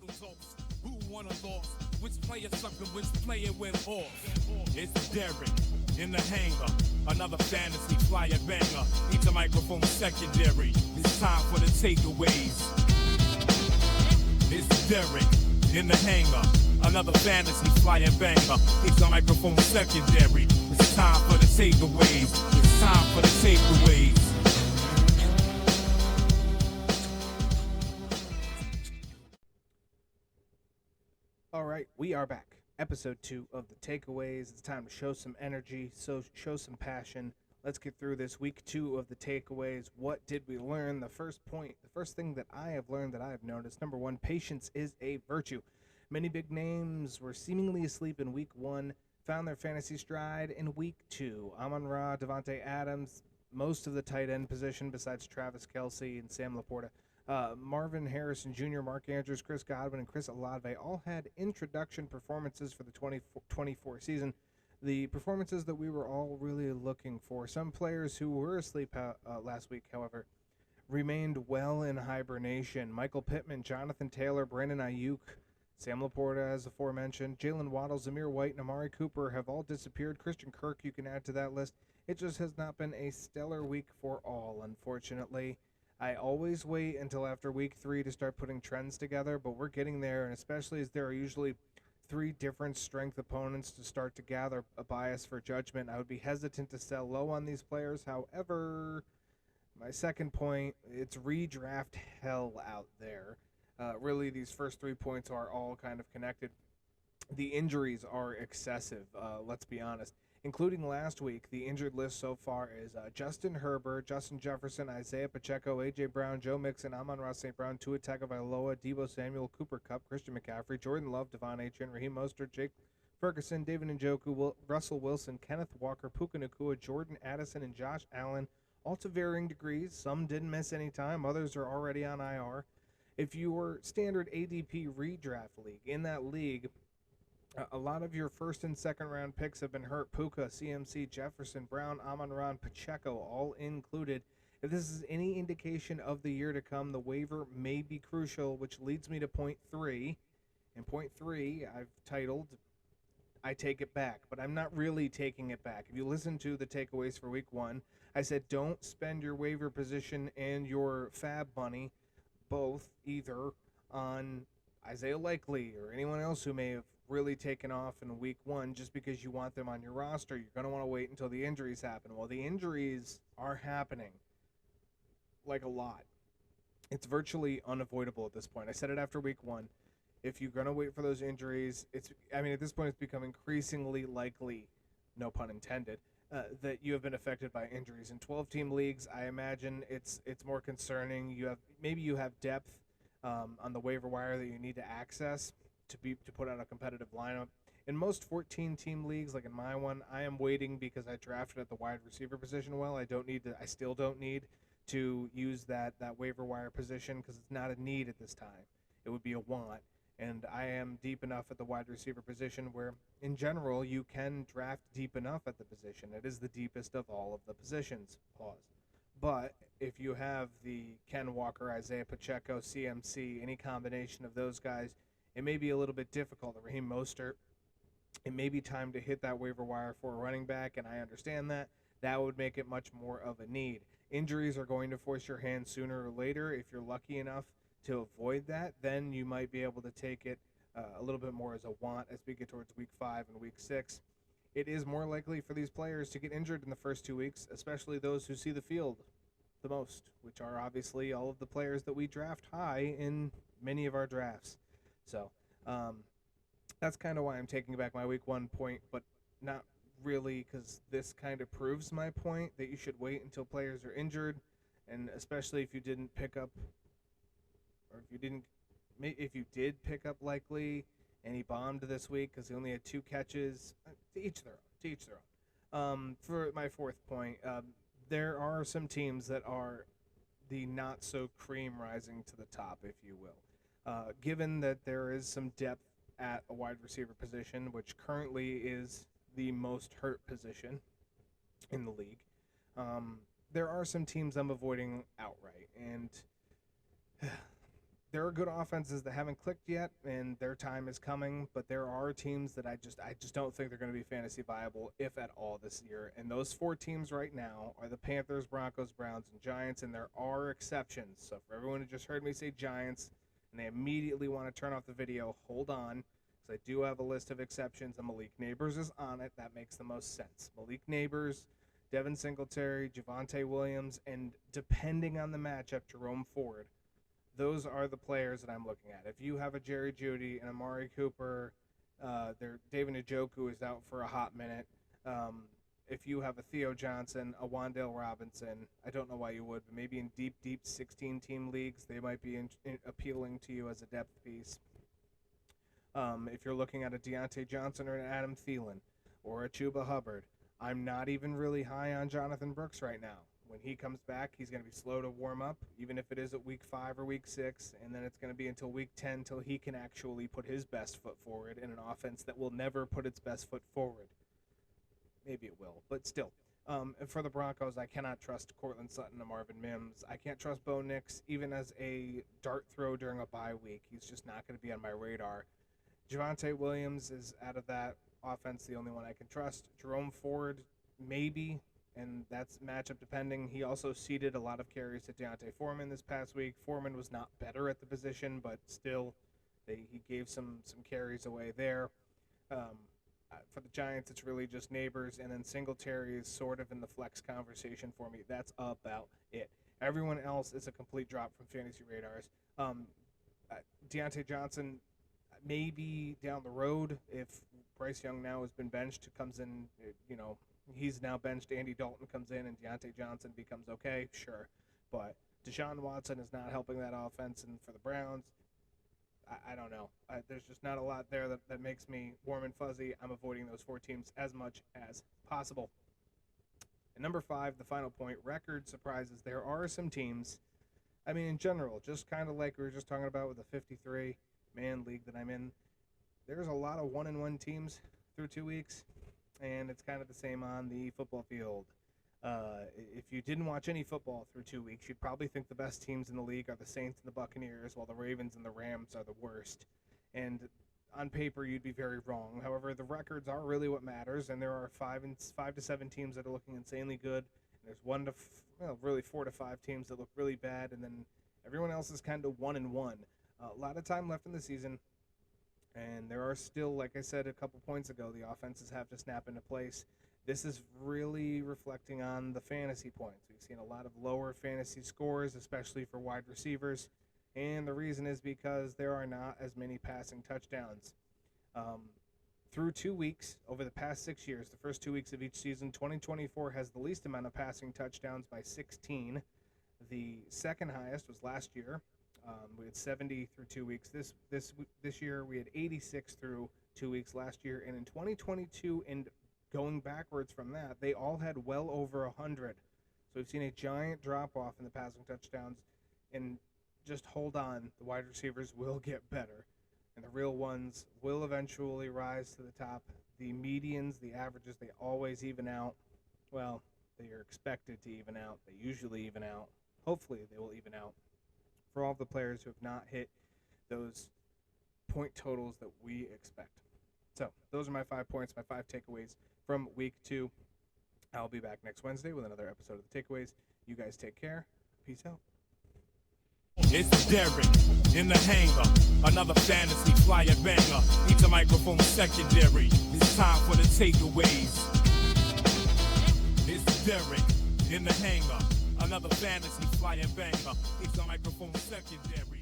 results. Who won or lost? Which player suck and which player went off? It's Derek in the hangar. Another fantasy flyer banger. Needs a microphone secondary. It's time for the takeaways. It's Derek in the hangar. Another fantasy flyer banger. Needs a microphone secondary. It's time for the takeaways. It's time for the takeaways. All right, we are back. Episode 2 of the takeaways. It's time to show some energy, show some passion. Let's get through this week 2 of the takeaways. What did we learn? The first thing that I have learned that I have noticed, number 1, patience is a virtue. Many big names were seemingly asleep in week 1, found their fantasy stride in week 2. Amon-Ra, Devontae Adams, most of the tight end position besides Travis Kelce and Sam Laporta. Marvin Harrison Jr., Mark Andrews, Chris Godwin, and Chris Olave all had introduction performances for the 2024 season. The performances that we were all really looking for. Some players who were asleep last week, however, remained well in hibernation. Michael Pittman, Jonathan Taylor, Brandon Ayuk, Sam Laporta, as aforementioned, Jalen Waddle, Zamir White, and Amari Cooper have all disappeared. Christian Kirk, you can add to that list. It just has not been a stellar week for all, unfortunately. I always wait until after week 3 to start putting trends together, but we're getting there, and especially as there are usually 3 different strength opponents to start to gather a bias for judgment, I would be hesitant to sell low on these players. However, my second point, it's redraft hell out there. Really, these first 3 points are all kind of connected. The injuries are excessive, let's be honest. Including last week, the injured list so far is Justin Herbert, Justin Jefferson, Isaiah Pacheco, A.J. Brown, Joe Mixon, Amon-Ra St. Brown, Tua Tagovailoa, Deebo Samuel, Cooper Kupp, Christian McCaffrey, Jordan Love, Devon Achane, Raheem Mostert, Jake Ferguson, David Njoku, Russell Wilson, Kenneth Walker, Puka Nacua, Jordan Addison, and Josh Allen, all to varying degrees. Some didn't miss any time. Others are already on IR. If your standard ADP redraft league, in that league, a lot of your first and second round picks have been hurt. Puka, CMC, Jefferson, Brown, Amon-Ra, Pacheco, all included. If this is any indication of the year to come, the waiver may be crucial, which leads me to point 3. And point 3, I've titled, I Take It Back, but I'm not really taking it back. If you listen to the takeaways for week 1, I said don't spend your waiver position and your fab money both either on Isaiah Likely or anyone else who may have really taken off in week 1 just because you want them on your roster. You're going to want to wait until the injuries happen. Well, the injuries are happening like a lot. It's virtually unavoidable at this point. I said it after week 1. If you're going to wait for those injuries, at this point it's become increasingly likely, no pun intended, that you have been affected by injuries. In 12-team leagues, I imagine it's more concerning. You have depth on the waiver wire that you need to access to put out a competitive lineup. In most 14-team leagues, like in my one, I am waiting because I drafted at the wide receiver position well. I still don't need to use that waiver wire position because it's not a need at this time. It would be a want. And I am deep enough at the wide receiver position where, in general, you can draft deep enough at the position. It is the deepest of all of the positions. Pause. But if you have the Ken Walker, Isaiah Pacheco, CMC, any combination of those guys, it may be a little bit difficult. Raheem Mostert, it may be time to hit that waiver wire for a running back, and I understand that. That would make it much more of a need. Injuries are going to force your hand sooner or later. If you're lucky enough to avoid that, then you might be able to take it a little bit more as a want as we get towards week 5 and week 6. It is more likely for these players to get injured in the first 2 weeks, especially those who see the field the most, which are obviously all of the players that we draft high in many of our drafts. So that's kind of why I'm taking back my week 1 point, but not really, because this kind of proves my point that you should wait until players are injured, and especially if you didn't pick up, or if you did pick up Likely and he bombed this week because he only had 2 catches. To each their own. For my 4th point, there are some teams that are the not so cream rising to the top, if you will. Given that there is some depth at a wide receiver position, which currently is the most hurt position in the league, there are some teams I'm avoiding outright. And there are good offenses that haven't clicked yet, and their time is coming. But there are teams that I just don't think they're going to be fantasy viable, if at all, this year. And those 4 teams right now are the Panthers, Broncos, Browns, and Giants. And there are exceptions. So for everyone who just heard me say Giants, and they immediately want to turn off the video, hold on, because I do have a list of exceptions. And Malik Neighbors is on it. That makes the most sense. Malik Neighbors, Devin Singletary, Javonte Williams, and depending on the matchup, Jerome Ford. Those are the players that I'm looking at. If you have a Jerry Jeudy and Amari Cooper, David Njoku is out for a hot minute. If you have a Theo Johnson, a Wan'Dale Robinson, I don't know why you would, but maybe in deep 16-team leagues, they might be appealing to you as a depth piece. If you're looking at a Deontay Johnson or an Adam Thielen or a Chuba Hubbard, I'm not even really high on Jonathan Brooks right now. When he comes back, he's going to be slow to warm up, even if it is at week 5 or week 6, and then it's going to be until week 10 till he can actually put his best foot forward in an offense that will never put its best foot forward. Maybe it will, but still. And for the Broncos, I cannot trust Cortland Sutton and Marvin Mims. I can't trust Bo Nix, even as a dart throw during a bye week. He's just not going to be on my radar. Javonte Williams is out of that offense, the only one I can trust. Jerome Ford, maybe, and that's matchup depending. He also ceded a lot of carries to Deontay Foreman this past week. Foreman was not better at the position, but still, he gave some carries away there. For the Giants, it's really just Neighbors, and then Singletary is sort of in the flex conversation for me. That's about it. Everyone else is a complete drop from fantasy radars. Deontay Johnson, maybe down the road, if Bryce Young now has been benched, comes in, he's now benched, Andy Dalton comes in, and Deontay Johnson becomes okay, sure. But Deshaun Watson is not helping that offense, and for the Browns, I don't know. There's just not a lot there that makes me warm and fuzzy. I'm avoiding those 4 teams as much as possible. And number 5, the final point, record surprises. There are some teams, in general, just kind of like we were just talking about with the 53-man league that I'm in, there's a lot of 1-1 teams through 2 weeks, and it's kind of the same on the football field. If you didn't watch any football through 2 weeks, you'd probably think the best teams in the league are the Saints and the Buccaneers, while the Ravens and the Rams are the worst. And on paper, you'd be very wrong. However, the records are really what matters, and there are 5 to 7 teams that are looking insanely good. And there's really 4 to 5 teams that look really bad, and then everyone else is kind of 1-1. A lot of time left in the season, and there are still, like I said a couple points ago, the offenses have to snap into place. This is really reflecting on the fantasy points. We've seen a lot of lower fantasy scores, especially for wide receivers, and the reason is because there are not as many passing touchdowns. Through 2 weeks, over the past 6 years, the first 2 weeks of each season, 2024 has the least amount of passing touchdowns by 16. The second highest was last year. We had 70 through 2 weeks. This year we had 86 through 2 weeks last year, and in 2022 and going backwards from that, they all had well over 100. So we've seen a giant drop-off in the passing touchdowns, and just hold on, the wide receivers will get better, and the real ones will eventually rise to the top. The medians, the averages, they always even out. Well, they are expected to even out. They usually even out. Hopefully they will even out for all the players who have not hit those point totals that we expect. So those are my 5 points, my 5 takeaways from week 2. I'll be back next Wednesday with another episode of The Takeaways. You guys take care. Peace out. It's Derek in the hangar. Another fantasy flyer banger. Needs a microphone secondary. It's time for the takeaways. It's Derek in the hangar. Another fantasy flyer banger. Needs a microphone secondary.